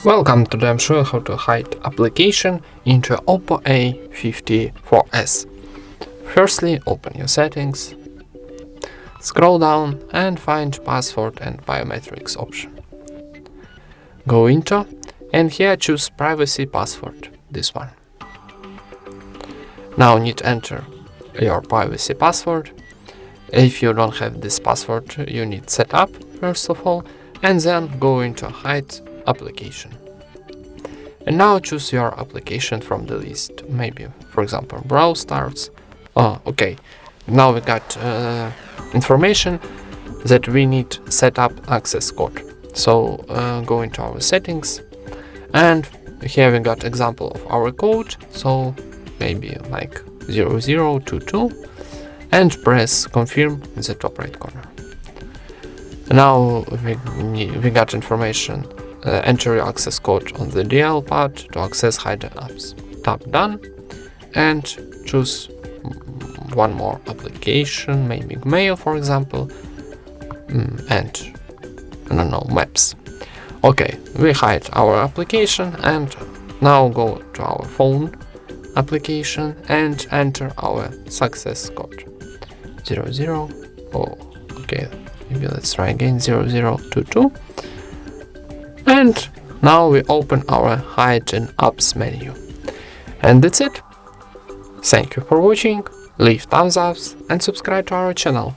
Welcome, today I'm showing how to hide application into OPPO A54s. Firstly, open your settings, scroll down and find password and biometrics option. Go into and here choose privacy password, this one. Now need to enter your privacy password. If you don't have this password, you need setup first of all, and then go into hide application. And now choose your application from the list, maybe for example Brawl Stars. Oh, okay, now we got information that we need setup access code. So go into our settings, and here we got example of our code, so maybe like 0022, and press confirm in the top right corner. Now we got information. Enter your access code on the DL pad to access hidden apps. Tap done and choose one more application, maybe mail for example, and I don't know, maps. Okay, we hide our application and now go to our phone application and enter our success code 00. Oh, okay, maybe let's try again 0022. And now we open our hidden apps menu. And that's it. Thank you for watching, leave thumbs up and subscribe to our channel.